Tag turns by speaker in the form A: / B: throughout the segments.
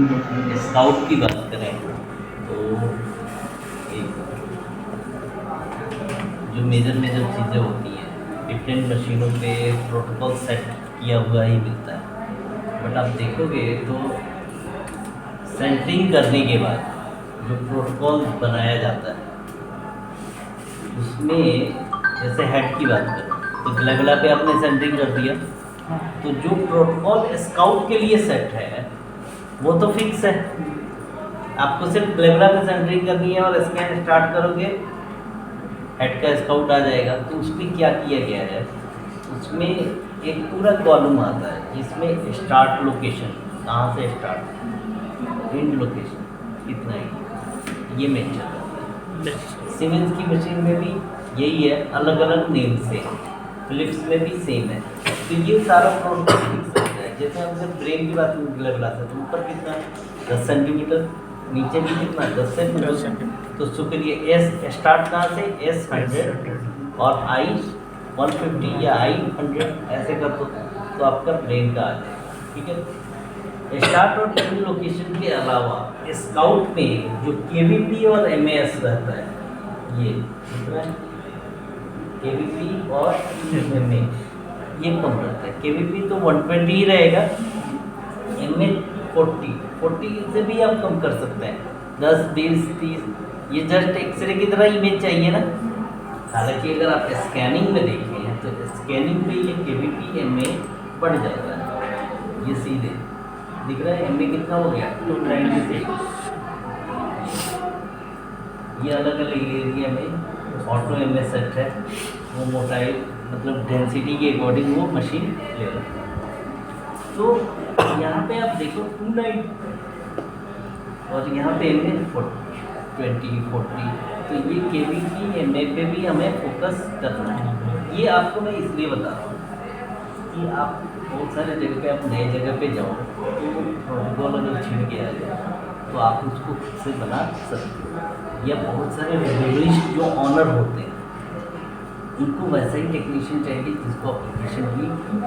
A: Scout की बात करें तो एक जो मेजर मेजर चीज़ें होती हैं डिफरेंट मशीनों पे प्रोटोकॉल सेट किया हुआ ही मिलता है। बट आप देखोगे तो सेंटरिंग करने के बाद जो प्रोटोकॉल बनाया जाता है उसमें जैसे हेड की बात करें तो गला पे आपने सेंटरिंग कर दिया, तो जो प्रोटोकॉल स्काउट के लिए सेट है वो तो फिक्स है। आपको सिर्फ ग्लेबरा पे सेंटरिंग करनी है और स्कैन स्टार्ट करोगे हेड का स्काउट आ जाएगा। तो उसमें क्या किया गया है, उसमें एक पूरा कॉलम आता है जिसमें स्टार्ट लोकेशन कहाँ से स्टार्ट, एंड लोकेशन कितना है, ये मेंशन करता है। सीमेंस की मशीन में भी यही है, अलग अलग नेम से। फिलिप्स में भी सेम है। तो ये सारा प्रोटोकॉल फिक्स रहता है। जैसे हम जब ब्रेन की बात ग्लेबरा से तो ऊपर कितना 10 सेंटीमीटर, नीचे भी कितना 10 सेंटीमीटर। तो उसके लिए एस स्टार्ट कहाँ से, एस 100 और आई 150 या आई 100 ऐसे कर दो तो आपका ब्रेन का आ जाएगा। ठीक है। स्टार्ट और एंड लोकेशन के अलावा स्काउट में जो केवीपी और एमएएस रहता है, ये केवीपी और एमए ये कम रहता है। केवीपी तो 120 ही रहेगा, एमए 40 से भी आप कम कर सकते हैं, 10 20 30। ये जस्ट एक्सरे की तरह इमेज चाहिए ना। हालांकि अगर आप स्कैनिंग में देखें तो स्कैनिंग में ये केवीपी एमए बढ़ जाता है। ये सीधे दिख रहा है, एमए कितना हो गया 296। ये अलग अलग एरिया में ऑटो एमए सेट है, वो मोटाई मतलब डेंसिटी के अकॉर्डिंग वो मशीन ले रहा है। तो यहाँ पे आप देखो 29 और यहाँ पे एमए 20 40। तो ये केवीपी एमए पे भी हमें फोकस करना है। ये आपको मैं इसलिए बता रहा हूँ कि आप बहुत सारे जगह पे आप नए जगह पे जाओ तो प्रोटोकॉल अगर छिड़ के आ जाए तो आप उसको खुद से बना सकते हो। या बहुत सारे रिजर्विस्ट जो ऑनर होते हैं उनको वैसा ही टेक्नीशियन चाहिए जिसको एप्लीकेशन की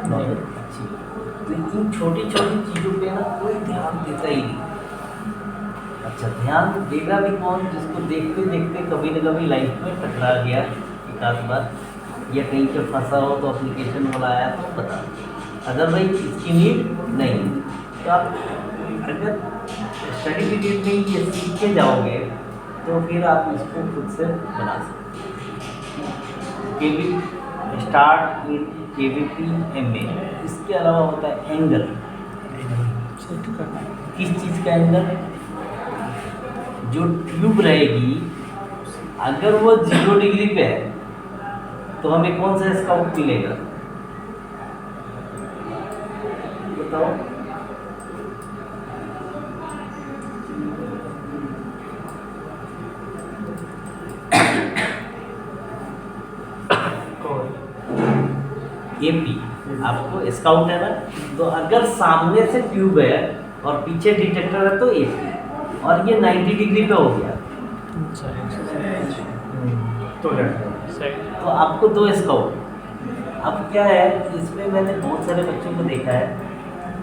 A: नॉलेज अच्छी हो। तो इन छोटी छोटी चीज़ों पे ना कोई ध्यान देता ही नहीं। अच्छा, ध्यान देगा भी कौन, जिसको देखते देखते कभी न कभी लाइफ में टकरा गया एक आध बार, या कहीं पे फंसा हो तो एप्लीकेशन वाला आया तो बता। अदरवाइज इसकी नीड नहीं। तो आप अगर स्टडी पीरियड में ये सीख के जाओगे तो फिर आप इसको खुद से बना सकते हो। केवी स्टार्ट इन केवीपी एमए। इसके अलावा होता है एंगल। किस चीज़ का एंगल, जो ट्यूब रहेगी अगर वो 0 डिग्री पे है तो हमें कौन सा स्काउट मिलेगा बताओ। एपी आपको स्काउट है ना। तो अगर सामने से ट्यूब है और पीछे डिटेक्टर है तो एपी, और ये 90 डिग्री पे हो गया तो आपको 2 स्काउट। अब क्या है, इसमें मैंने बहुत सारे बच्चों को देखा है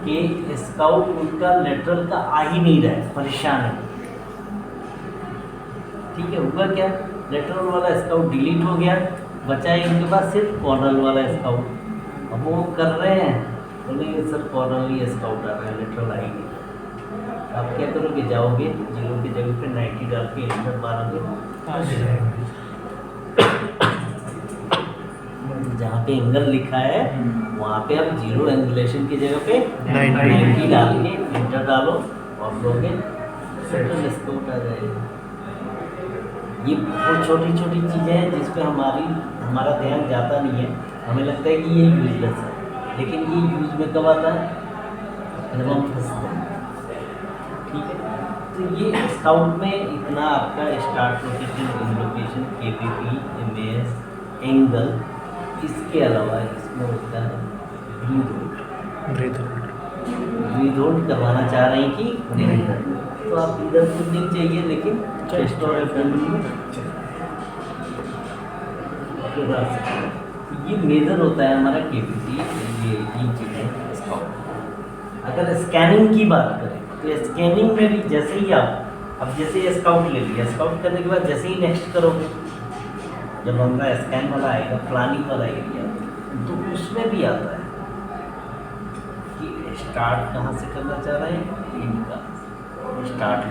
A: कि स्काउट उनका लेटरल का आ ही नहीं रहा है, परेशान है। ठीक है, हुआ क्या, लेटरल वाला स्काउट डिलीट हो गया, बचा है इनके पास सिर्फ कॉर्नर वाला स्काउट। अब वो कर रहे हैं बोले सर कॉर्नर ही स्काउट आ रहा है, लेटरल आ ही नहीं। आप क्या करोगे, जाओगे 0 की जगह पे 90 डाल के एंटर मारोगे, जहाँ पे एंगल लिखा है वहाँ पे आप 0 एंगुलेशन की जगह पे 90 डाल के एंटर डालो और लोगे सेटल स्काउट आ जाएगा। ये बहुत छोटी छोटी चीज़ें हैं जिस पे हमारा ध्यान जाता नहीं है। हमें लगता है कि ये यूजलेस है, लेकिन ये यूज में कब आता है जब हम फंसते हैं। ठीक है, तो ये स्काउट में इतना आपका start location, and location, KVP, MAS, angle. इसके अलावा इसमें होता है ब्रीथ होल्ड करवाना चाह रहे हैं कि नहीं, तो आप इधर कुछ नहीं चाहिए लेकिन चेस्ट और एब्डोमेन में ये मेजर होता है हमारा केवीपी। ये चीज़ें स्काउट। अगर स्कैनिंग की बात करें तो स्कैनिंग में भी जैसे ही आप अब जैसे स्काउट ले लिया, स्काउट करने के बाद जैसे ही नेक्स्ट करोगे, जब हमारा स्कैन वाला आएगा प्लानिंग वाला एरिया, तो उसमें भी आता है कि स्टार्ट कहाँ से करना चाह रहे हैं, इनका start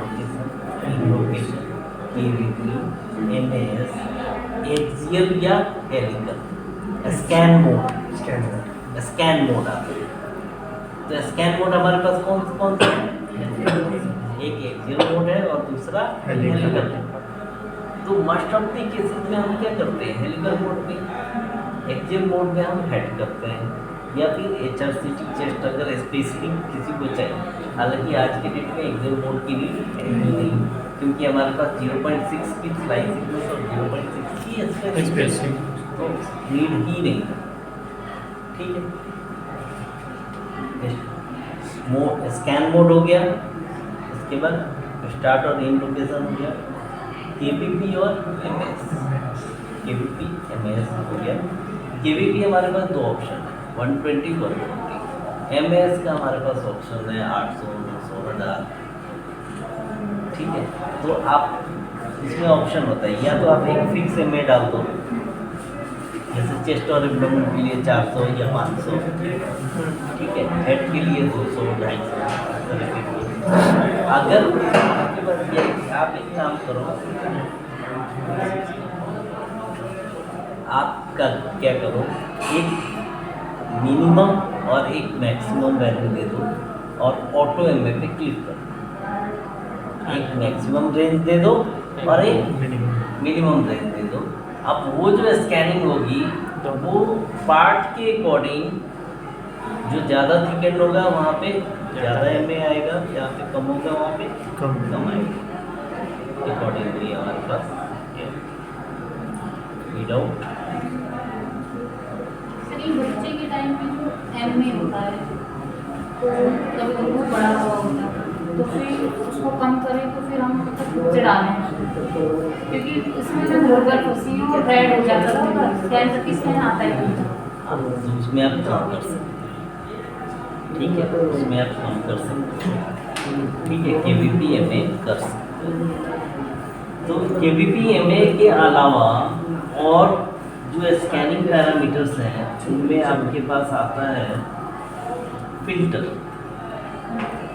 A: location KVP, MS, axial या हेलिकल, स्कैन मोड आता है। तो स्कैन मोड हमारे पास कौन कौन सा है? एक एक्सियल मोड है और दूसरा हेलिकल मोड। तो मोस्ट ऑफ द केसेस में हम क्या करते हैं, हेलिकल मोड में, एक्सियल मोड में हम हेड करते हैं, या फिर HRCT चेस्ट अगर स्पेसिफिक किसी को चाहिए। हालांकि आज के डेट में एक्सियल मोड की नहीं, क्योंकि हमारे पास 0.6 की फ्लाई सिक्वेंस और 0.6 की स्पेसिफिक, तो नीड ही नहीं। ठीक है, स्कैन मोड हो गया, उसके बाद स्टार्ट और एंड लोकेशन हो गया, केवीपी और एमएस, केवीपी एमएस हो गया। केवीपी हमारे पास दो ऑप्शन है, 120 120। एमएस का हमारे पास ऑप्शन है 800 900 1000। ठीक है, तो आप इसमें ऑप्शन होता है, या तो आप एक फिक्स एमए डाल दो, जैसे चेस्ट और एब्डोमेन के लिए 400 या 500। ठीक है, हेड के लिए 200 250। अगर आपके पास ये, आप एक काम करो, आपका क्या करो, एक मिनिमम और एक मैक्सिमम वैल्यू दे दो और ऑटो एमए पे क्लिक करो। एक मैक्सिमम रेंज दे दो और एक मिनिमम रेंज दे दो। अब वो जो स्कैनिंग होगी वो पार्ट के अकॉर्डिंग, जो ज़्यादा थिकेंड होगा वहाँ पे ज़्यादा एमए आएगा, जहाँ पे कम होगा वहाँ पे कम आएगा। अकॉर्डिंगली हमारे पास विदाउट
B: बच्चे के टाइम पे जो एमए होता है तो कभी कभी वो बड़ा हुआ होता है, तो फिर उसको कम करें तो फिर हम मतलब डालें, क्योंकि इसमें ना मुर्गर फंसी और रेड हो जाता था, स्कैन करके स्कैन आता है
A: तो उसमें आप कम कर सकते हैं। ठीक है, उसमें आप कम कर सकते हैं। ठीक है, केवीपी एमए कर सकते हैं। तो केवीपी एमए के अलावा और जो स्कैनिंग पैरामीटर्स हैं उनमें आपके पास आता है फिल्टर।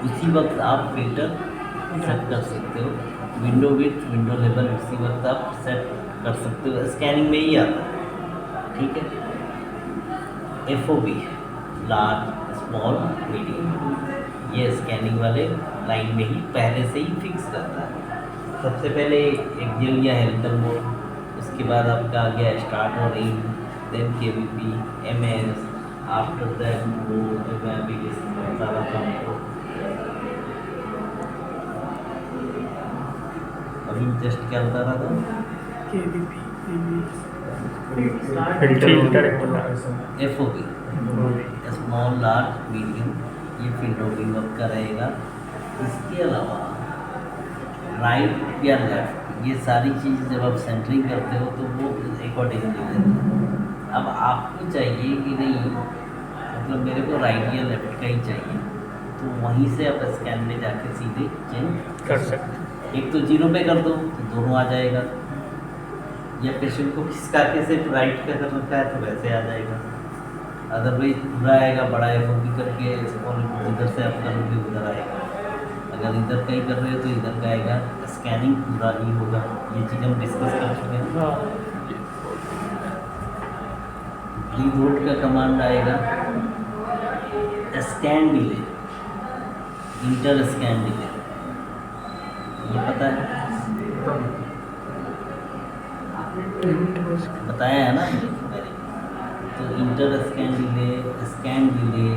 A: उसी वक्त आप फिल्टर सेट कर सकते हो, विंडो विड्थ, विंडो लेवल उसी वक्त आप सेट कर सकते हो, स्कैनिंग में ही आता है। ठीक है, FOB लार्ज स्मॉल मीडियम, ये स्कैनिंग वाले लाइन में ही पहले से ही फिक्स रहता है। सबसे पहले एक्सियल या हेलिकल मोड, उसके बाद आपका आ गया स्टार्ट और end, then KVP MS, after that वो मैं अभी बता रहा था आपको। अभी टेस्ट क्या बता रहा था,
C: KVP
A: FOB small large medium, ये फील्ड होगी वक्त का रहेगा। इसके अलावा राइट या लेफ्ट, ये सारी चीज़ जब आप सेंटरिंग करते हो तो वो अकॉर्डिंगली देते हैं। अब आपको चाहिए कि नहीं, मतलब मेरे को राइट या लेफ्ट का ही चाहिए, तो वहीं से आप स्कैन में जाके सीधे चेंज
C: कर सकते हैं।
A: एक तो 0 पे कर दो तो दोनों आ जाएगा, या पेशेंट को खिसका के सिर्फ राइट का कर रखा है तो वैसे आ जाएगा, अदरवाइज पूरा आएगा बड़ा FOB करके, और जिधर से आप करोगे उधर आएगा। अगर इधर का ही कर रहे हो तो इधर का आएगा, स्कैनिंग पूरा ही होगा। ये चीज़ हम डिस्कस कर चुके हैं। लीड रूट का कमांड आएगा, scan delay, inter scan delay, ये पता है, बताया है ना मैंने। तो inter scan delay, scan delay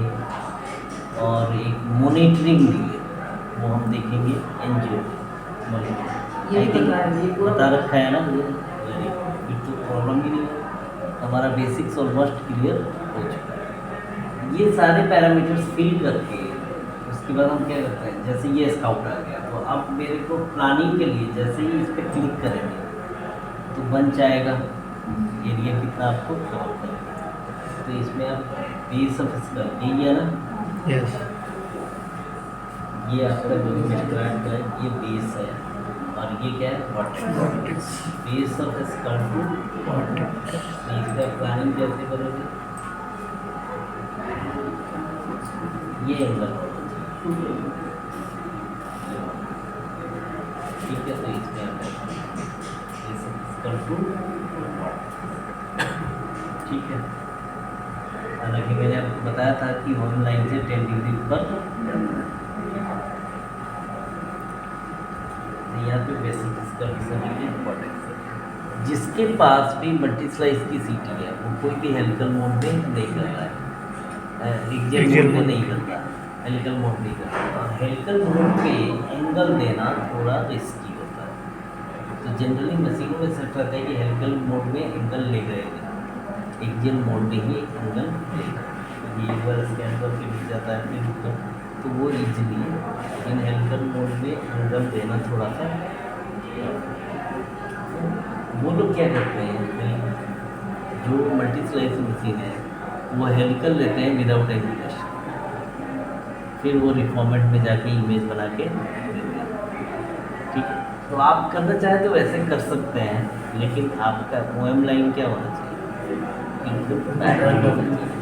A: और एक मॉनिटरिंग डिले, वो हम देखेंगे एनजीओ मॉनिटरिंग। आई थिंक बता रखा है ना, फिर तो प्रॉब्लम ही नहीं है, हमारा बेसिक्स ऑलमोस्ट क्लियर हो चुका है। ये सारे पैरामीटर्स फिल करके उसके बाद हम क्या करते हैं, जैसे ये स्काउट आ गया तो अब मेरे को प्लानिंग के लिए जैसे ही इस पर क्लिक करेंगे तो बन जाएगा एरिया कितना आपको कवर करेगा। तो इसमें आप बेस ऑफ स्कल, यही है ना,
C: यस,
A: ये आपका जो स्ट्रैप है ये बेस है, और ये क्या है vertex, base of skull to vertex. इसका प्लानिंग कैसे करोगे, ये एंगल होना चाहिए, ठीक है। तो इसमें आप स्कल टू वर्टेक्स, ठीक है। हालांकि मैंने आपको बताया था कि होम लाइन से 10 डिग्री पर यहाँ पे बेसिक इंपॉर्टेंस। जिसके पास भी मल्टी स्लाइस की सीटी है वो कोई भी हेलिकल मोड में नहीं कर रहा है, एक्सियल मोड में नहीं करता, हेलिकल मोड नहीं करता। और हेलिकल मोड पे एंगल देना थोड़ा रिस्की होता है, तो जनरली मशीनों में सेट रहता है कि हेलिकल मोड में एंगल ले गएगा, एक्सियल मोड में ही एंगल लेगा। ये एक बार स्कैन करके मिल जाता है फिर ऊपर, तो वो इजीली है। लेकिन हेलिकल मोड में एंगल देना थोड़ा सा, वो लोग क्या करते हैं, जो मल्टी स्लाइस मशीन है वो हेलिकल लेते हैं विदाउट एंगुलेशन, फिर वो रिफॉर्मेट में जाके इमेज बना के देते हैं, ठीक है। तो आप करना चाहें तो वैसे कर सकते हैं, लेकिन आपका OM लाइन क्या होना चाहिए, पैटर्न होना चाहिए।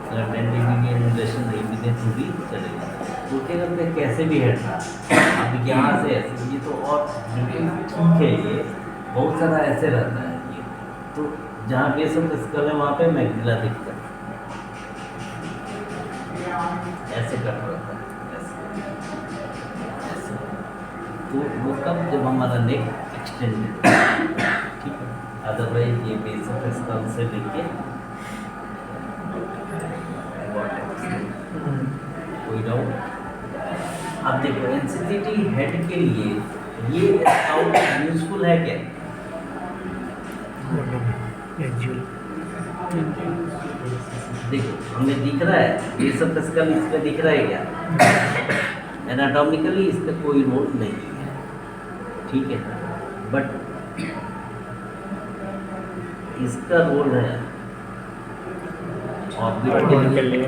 A: अगर 10 डिग्री की एंगुलेशन नहीं भी दे तो भी चलेगा, क्योंकि अगर कैसे भी हट रहा अब यहाँ से ऐसे, ये तो और बिल्कुल ठीक है। ये बहुत सारा ऐसे रहता है, ये तो जहाँ बेस ऑफ स्कल है वहाँ पे मैग्जिला दिखता है, ऐसे कट रहता है, ऐसे। तो वो कब, जब हमारा नेक एक्सटेंड है, ठीक है। अदरवाइज ये बेस ऑफ स्कल से लेके कोई डाउट। अब देखो एनसीसीटी हेड के लिए ये स्काउट यूजफुल है क्या, देखो हमें दिख रहा है ये सब स्कल इसमें दिख रहा है क्या, एनाटॉमिकली इसमें कोई रोल नहीं है, ठीक है। बट इसका रोल है ऑर्बिट के लिए,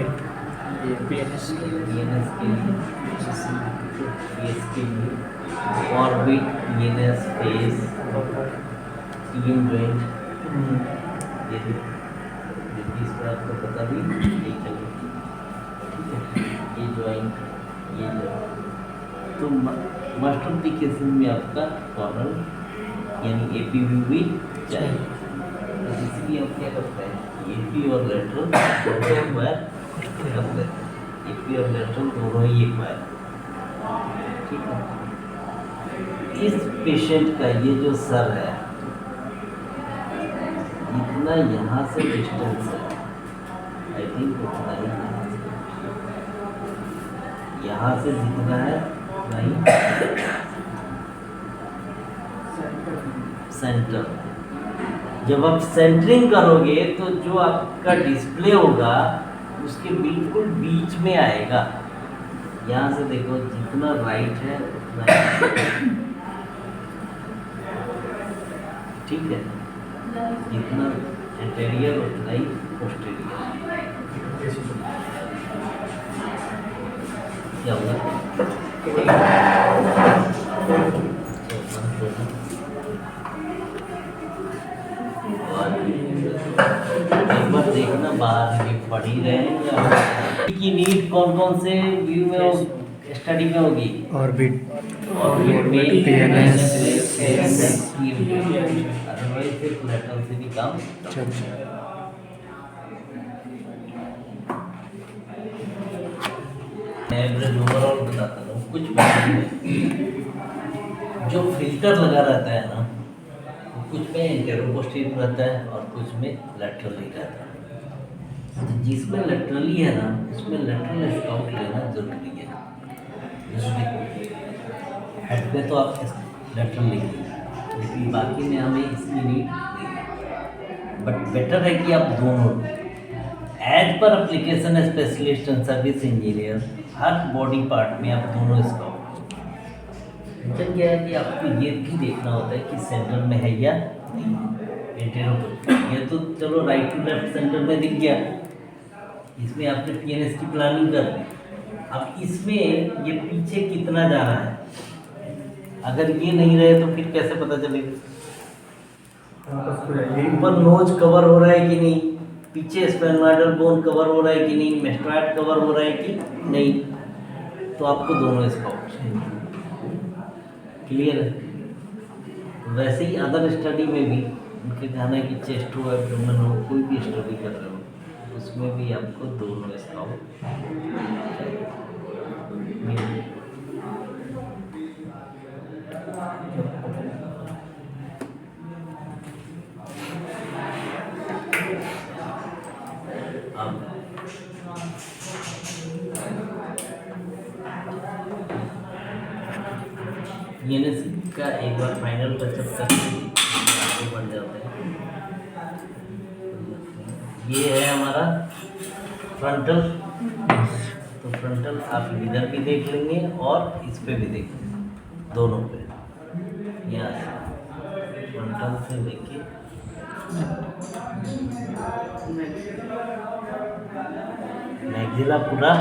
A: PNS के लिए, फेस के लिए, orbit, PNS, face, TN joint, ये इस पर आपको पता भी नहीं चलेगी, ठीक है। ये जॉइंट, ये जॉइंट, तो मास्टर ऑफ द केसेस में आपका कॉर्नर यानी APV भी चाहिए, तो इसलिए हम क्या करते हैं, AP और लेटरल करते हैं, AP और लेटरल दोनों ही एक्वायर, ठीक है। इस पेशेंट का ये जो सर है इतना यहाँ से डिस्टेंस है, आई थिंक उतना ही यहाँ से जितना है नहीं, सेंटर। जब आप सेंटरिंग करोगे तो जो आपका डिस्प्ले होगा उसके बिल्कुल बीच में आएगा। यहाँ से देखो जितना राइट है उतना, ठीक है, जितना एंटेरियर उतना ही पोस्टीरियर। क्या होगा, एक बार देखना बाहर ये पढ़ ही रहे हैं या की नीड कौन कौन से व्यू में स्टडी में होगी, ऑर्बिट में PNS, अदरवाइज सिर्फ लेटरल से भी काम एवरेज ओवरऑल बताता हूँ। कुछ जो फिल्टर लगा रहता है ना, कुछ में एंटेरोपोस्टीरियर रहता है और कुछ में लैटरली रहता है। तो जिसमें लैटरली है ना उसमें लैटरल स्काउट लेना जरूरी है। जैसे हेड पे तो आप लैटरल लेंगे, लेकिन बाकी में हमें इसकी नीड नहीं है। बट बेटर है कि आप दोनों एज पर application specialist and service engineer हर बॉडी पार्ट में आप दोनों स्काउट। तो क्या है कि आपको ये भी देखना होता है कि सेंटर में है या नहीं। ये तो चलो राइट टू लेफ्ट सेंटर में दिख गया, इसमें आपने PNS की प्लानिंग कर दी, अब इसमें ये पीछे कितना जा रहा है, अगर ये नहीं रहे तो फिर कैसे पता चलेगा? ऊपर नोज कवर हो रहा है कि नहीं, पीछे स्फेनोइडल बोन कवर हो रहा है कि नहीं, मेस्टोइड कवर हो रहा है कि नहीं, तो आपको दोनों स्काउट चाहिए। क्लियर है? वैसे ही अदर स्टडी में भी उनके कहना है कि चेस्ट हो एब्डोमेन हो, कोई भी स्टडी कर रहे हो उसमें भी आपको दोनों स्काउट चाहिए। यूनिट का एक बार फाइनल टचअप करके आगे बढ़ जाते हैं। ये है हमारा फ्रंटल, तो फ्रंटल आप इधर भी देख लेंगे और इस पे भी देख लेंगे, दोनों पे। यहाँ से फ्रंटल से लेके मैक्सिला पूरा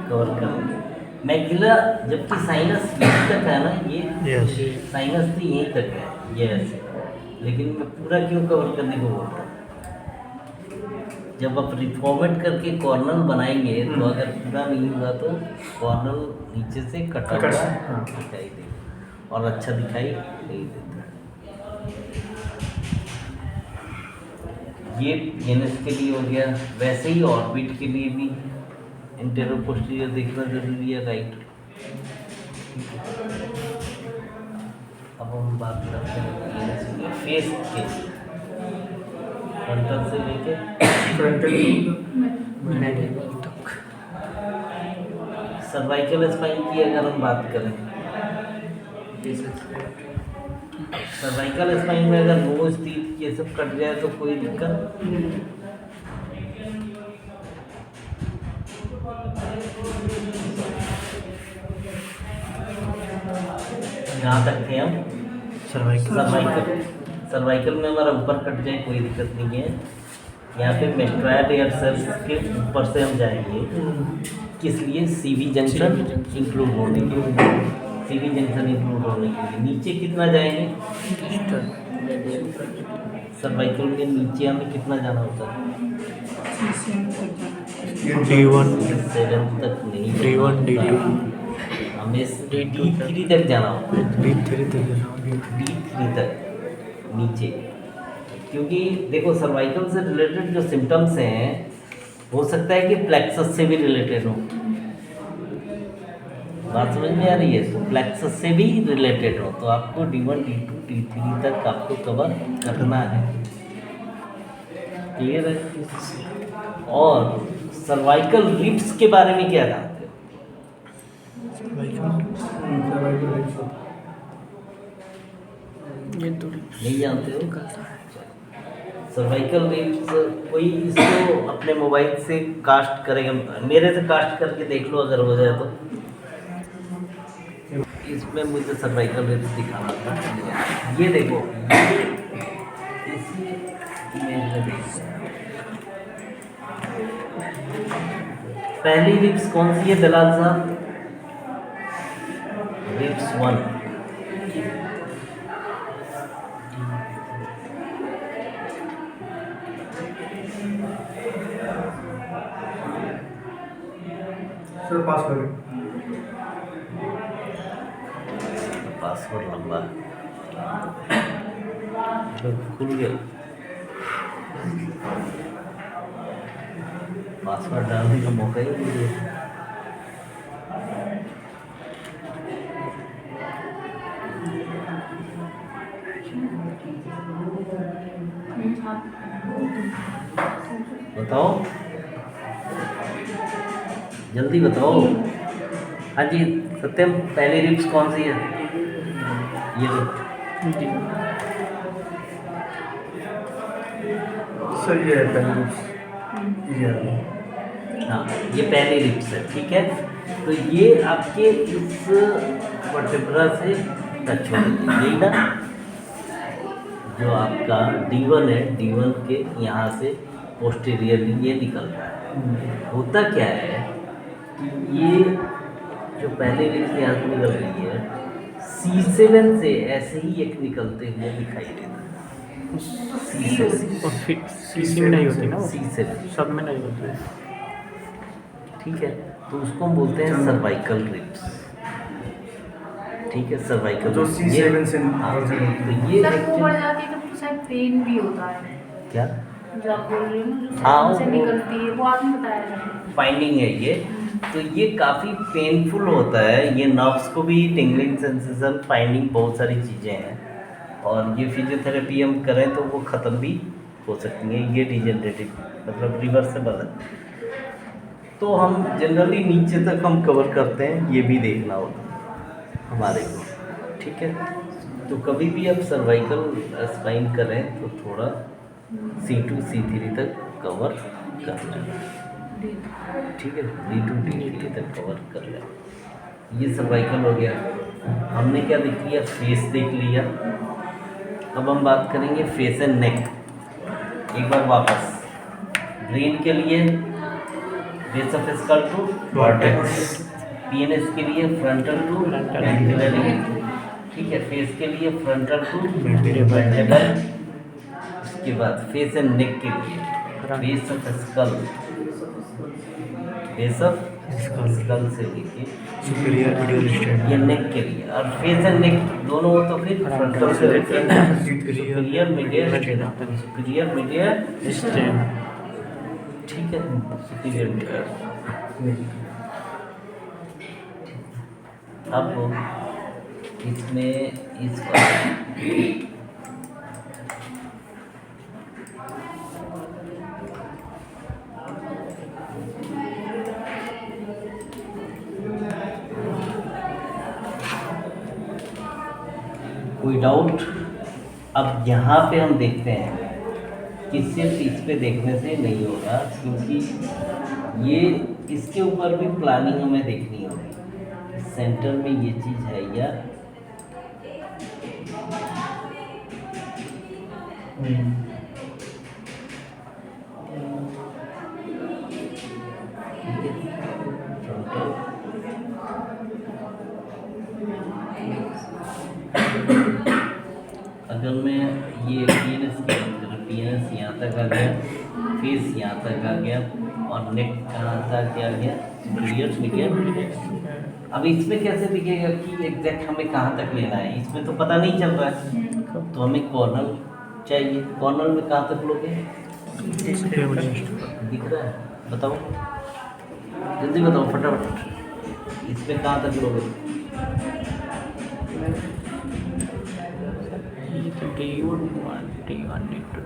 A: कवर करेंगे। मैक्सिला जबकि साइनस यहीं तक है ना, ये साइनस तो यहीं तक है, ये ऐसे, लेकिन मैं पूरा क्यों कवर करने को बोल रहा हूँ, जब आप रिफॉर्मेट करके कॉर्नल बनाएंगे तो अगर पूरा नहीं हुआ तो कॉर्नल नीचे से कटा हुआ दिखाई देगा और अच्छा दिखाई नहीं देता। ये एनएस के लिए हो गया। वैसे ही ऑर्बिट के लिए भी इंटेरो पोस्टीरियर देखना जरूरी है, राइट। अब हम बात करते हैं फेस के, फ्रंटल से लेके सर्वाइकल स्पाइन की अगर हम बात करें, सर्वाइकल स्पाइन में अगर नोज टीथ ये सब कट जाए तो कोई दिक्कत, जहाँ तक थे हम सर्वाइकल में हमारा ऊपर कट जाए कोई दिक्कत नहीं है। यहाँ पे मेस्ट्राइड एयर सेल्स के ऊपर से हम जाएंगे, किस लिए? सीवी जंक्शन इंक्लूड होने के लिए, सीवी जंक्शन इंक्लूड होने के लिए। नीचे कितना जाएंगे? सर्वाइकल के नीचे हमें कितना जाना होता है?
C: D1
A: 7 तक नहीं,
C: D1 D2
A: हमें D3 तक जाना होता है,
C: D3
A: D3 तक नीचे। क्योंकि देखो सर्वाइकल से रिलेटेड जो सिम्टम्स हैं हो सकता है कि प्लेक्सस से भी रिलेटेड हो, बात समझ में आ रही है? तो प्लेक्सस से भी रिलेटेड हो तो आपको D1 D2 D3 तक आपको कवर करना है। क्लियर है? और सर्वाइकल रिब्स के बारे में क्या जानते हो? नहीं जानते हो? सर्वाइकल रिब्स कोई इसको अपने मोबाइल से कास्ट करेगा, मेरे से कास्ट करके देख लो अगर हो जाए तो। इसमें मुझे सर्वाइकल रिब्स दिखाना था, ये देखो, इसी इमेज में देखो, पहली रिब्स कौन सी है दलाल साहब? रिब्स 1।
C: सर पासवर्ड
A: लंबा तो खुल गया, पासवर्ड डालने का मौका ही नहीं दिया। बताओ जल्दी बताओ। हाँ जी सत्यम, पहली रिब्स कौन सी है? ये
C: सर ये है पहली ये
A: हाँ, ये पहली रिब्स है, ठीक है। तो ये आपके इस वर्टेब्रा से टच हो रही है, यही ना? जो आपका D1 है, D1 के यहाँ से पोस्टीरियरली ये निकल रहा है। होता क्या है ये जो पहले रिप्स यहाँ से निकल रही है, C7 से ऐसे ही एक निकलते हुए दिखाई देता है। C7
D: और फिर सीसी में नहीं होती ना वो,
A: C7,
D: सब में नहीं होती।
A: ठीक है, तो उसको हम बोलते हैं सर्वाइकल रिप्स। ठीक है, सर्वाइकल
C: जो C7 से
A: हाँ,
C: वर्जन होती है।
A: तो ये
B: सर वो बढ़
A: actually-
B: जाती है तो शायद पेन भी होता है,
A: क्या
B: जो आप बोल रहे हो ना, जो
A: हाँ,
B: से
A: वो-
B: निकलती है, वो आपने बताया था।
A: फाइंडिंग है ये। तो ये काफ़ी पेनफुल होता है, ये नर्व्स को भी टिंगलिंग सेंसेशन, फाइंडिंग, बहुत सारी चीज़ें हैं। और ये फिजियोथेरेपी हम करें तो वो ख़त्म भी हो सकती हैं। ये डिजेनरेटिव मतलब रिवर्सेबल है। तो हम जनरली नीचे तक हम कवर करते हैं, ये भी देखना होता है हमारे को। ठीक है, तो कभी भी आप सर्वाइकल स्पाइन करें तो थोड़ा C2 C3 तक कवर कर लें। ठीक है, D2 D3 तक कवर कर लें। ये सर्वाइकल हो गया। हमने क्या देख लिया, फेस देख लिया। अब हम बात करेंगे फेस एंड नेक। एक बार वापस ब्रेन के लिए base of skull to
C: Vertex।
A: PNS के लिए फ्रंटल टू
D: Frontal।
A: मैक्सिलरी। ठीक है, फेस के लिए फ्रंटल टू
D: Mandible।
A: मैंडिबल। उसके बाद फेस एंड नेक के लिए base of school, base of school से लेके
C: सुपीरियर मीडियल स्टेट।
A: ये नेक के लिए। और फेस एंड नेक दोनों हो तो फिर फ्रंटल से लेके superior medial, superior medial,
D: stem.
A: ठीक है, सुपीरियर मीडियल। अब इसमें इसका कोई डाउट? अब यहाँ पे हम देखते हैं कि सिर्फ इस पे देखने से नहीं होगा, क्योंकि ये इसके ऊपर भी प्लानिंग हमें देखनी होगी। सेंटर में ये चीज़ है या अगर मैं ये पीएनएस की बात करूँ, पीएनएस यहाँ तक आ गया, फेस यहाँ तक आ गया, और नेक कहाँ तक आ गया, सुपीरियर मीडियल। अब इसमें कैसे दिखेगा कि एग्जैक्ट हमें कहाँ तक लेना है? इसमें तो पता नहीं चल रहा है, तो हमें कॉर्नर चाहिए। कॉर्नर में कहाँ तक लोगे? दिख रहा है? बताओ, जल्दी बताओ फटाफट। इसमें कहाँ तक लोगे?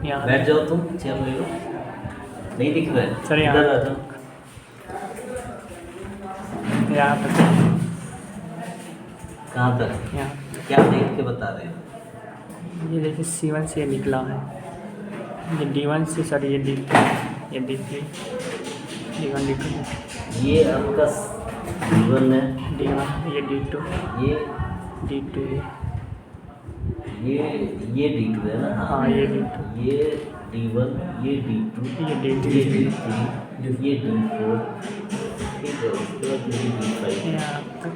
D: यहाँ
A: बैठ जाओ तुम, चल ले लो। नहीं दिख रहा है?
D: सर, यहाँ
A: इधर आ जाओ।
D: यहाँ तक,
A: कहाँ तक?
D: यहाँ
A: क्या देख के बता रहे हो?
D: ये देखिए C1 से निकला है, ये D1 से, सर ये D2, ये D3, D1 D2,
A: ये आपका D1 है,
D: D1, ये D2,
A: ये
D: D2,
A: ये D2 है ना?
D: हाँ ये D2,
A: ये D1, ये D2,
D: ये D3,
A: ये D3, ये D4, ठीक है, उसके बाद ये D5।
D: यहाँ तक।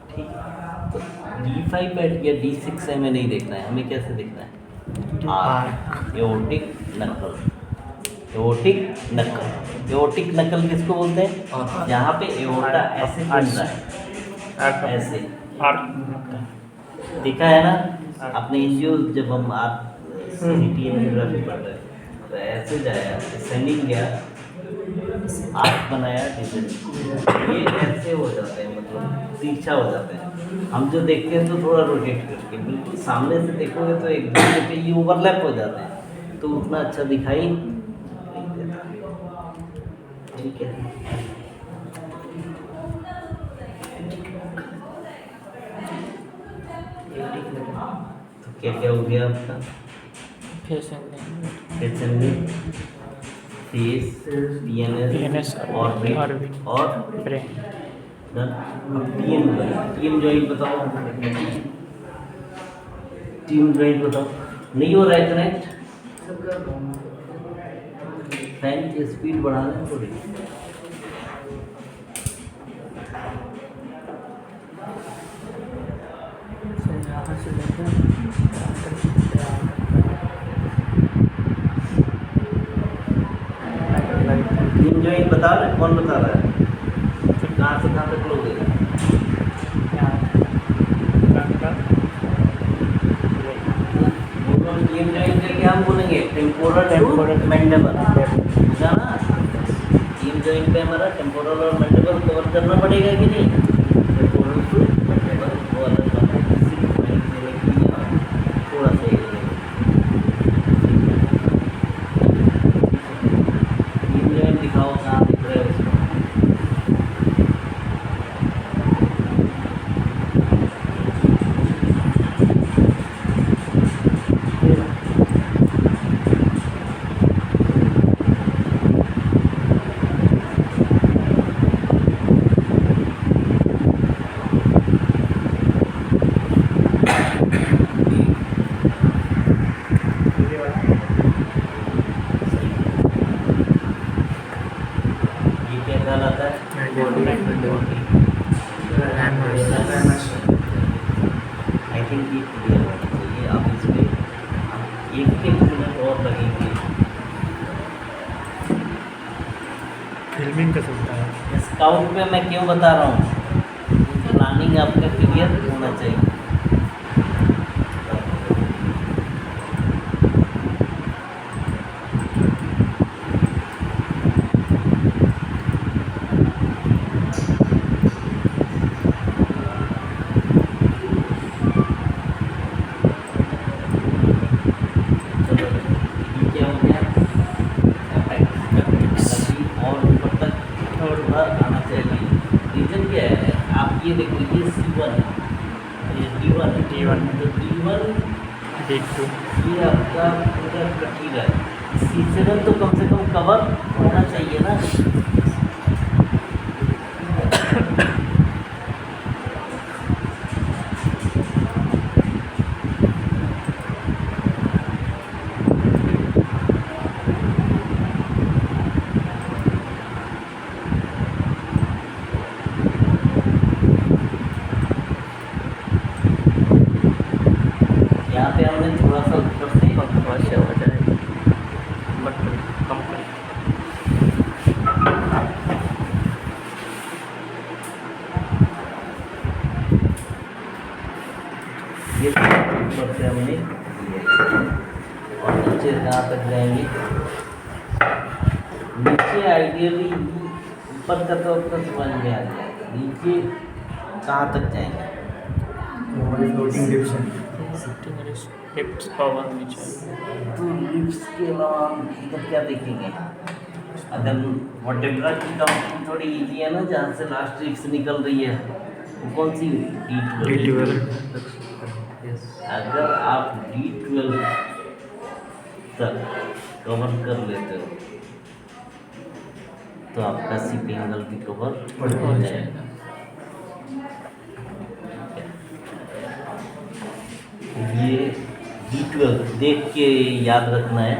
A: ठीक, तो D5 बैठ गया, D6 हमें नहीं देखना है, हमें कैसे देखना है? एओर्टिक नकल। एओर्टिक नकल, एओर्टिक नकल किसको बोलते हैं? जहाँ पे एओर्टा ऐसे खुलता है, ऐसे। देखा है ना आपने एंजियो, जब हम आप सीटी एंजियोग्राफी पढ़ रहे हैं तो ऐसे जाया, सेंडिंग गया, आर्क बनाया, ये ऐसे हो जाते हैं, मतलब तिरछा हो जाते हैं। हम जो देखते हैं तो थोड़ा रोटेट करके, बिल्कुल सामने से देखोगे तो एक दूसरे पे ये ओवरलैप हो जाते हैं, तो उतना अच्छा दिखाई नहीं देता। ठीक है, तो क्या क्या हो गया आपका? फेस, PNS और ब्रेन और
D: ब्रेन।
A: टीम जॉइंट बताओ, टीम जॉइंट बताओ। नहीं हो रहा है कनेक्ट? फैन की स्पीड बढ़ा दें थोड़ी।
D: यहाँ से लेकर
A: टीम जॉइन बता रहे, कौन बता रहा है? कहाँ से कहाँ तक लोगे? टीम जॉइन करके हम बोलेंगे टेम्पोरल टू मैंडिबल, समझा ना? टीम जॉइन पे हमारा टेम्पोरल और मैंडिबल कवर करना पड़ेगा कि नहीं? टेम्पोरल टू मैंडिबल वो अलग बात है, सिर्फ पॉइंट देने के लिए आप थोड़ा सा ही लेंगे। टीम जॉइन दिखाओ, कहाँ दिख रहा है उसको? ये क्या कहलाता है? आई थिंक ये क्लियर होना चाहिए। आप इसमें एक मिनट और लगेंगे।
D: फिल्मिंग का सकता है।
A: स्काउट पे मैं क्यों बता रहा हूँ? प्लानिंग आपका क्लियर होना चाहिए। चलो, ये क्या हो गया? Apex। अभी और ऊपर तक और बार आना चाहिए। रीजन क्या है? आप ये देखो, ये C1 है, ये D1 है।
D: D1
A: तो D1
D: D2
A: ये आपका पूरा कटीला है। C7 तो कम से कम कवर होना चाहिए ना। यहाँ पे हमने थोड़ा सा ऊपर से
D: वैसे हो जाएगा, बट कम कर।
A: ये ऊपर से हमने और नीचे कहाँ तक जाएंगे? नीचे आइडियली ऊपर का तो आपका समझ में आ गया, नीचे कहाँ तक जाएंगे?
C: हमारी फ्लोटिंग डिप्स हैं।
D: हिप्स पावर नीचे
A: तो लिप्स के अलावा हम इधर क्या देखेंगे? अगर वर्टेब्रा की काउंटिंग थोड़ी इजी है ना, जहाँ से लास्ट लिप्स निकल रही है, वो कौन सी? D12। अगर आप D12 तक कवर कर लेते हो तो आपका सीपी एंगल भी कवर हो जाएगा। ये D12 देख के याद रखना है।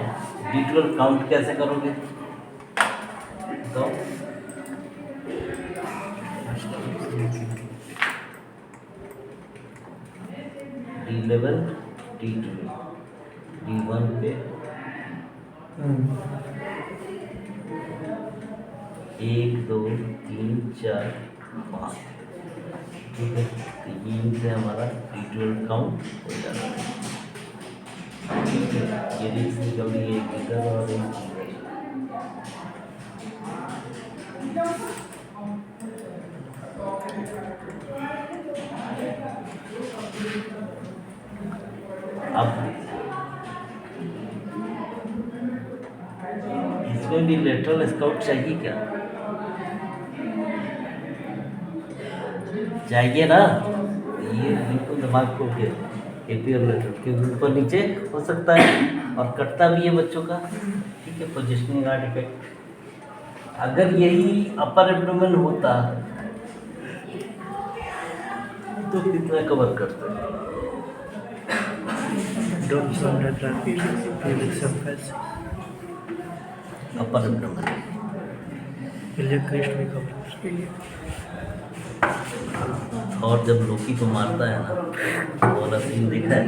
A: D12 काउंट कैसे करोगे? तो D11 D12 D1 पे 1 2 3 4 5, ठीक है? तो ये इनसे हमारा D12 काउंट हो जाता है। ठीक है, ये रिक्स निकल रही है एक इधर और एक इधर। अब इसमें भी लेटरल स्काउट चाहिए क्या? चाहिए ना। ये बिल्कुल दिमाग को के एपी और लेटरल क्योंकि ऊपर नीचे हो सकता है और कटता भी है बच्चों का। ठीक है, पोजिशनिंग आर्टिफैक्ट। अगर यही अपर एब्डोमेन होता तो कितना कवर करते हैं?
D: Don't sound attractive. Pelvic surface.
A: Upper abdomen
D: Iliac crest भी कवर।
A: और जब लोकी को मारता है ना, वो वाला सीन देखा है।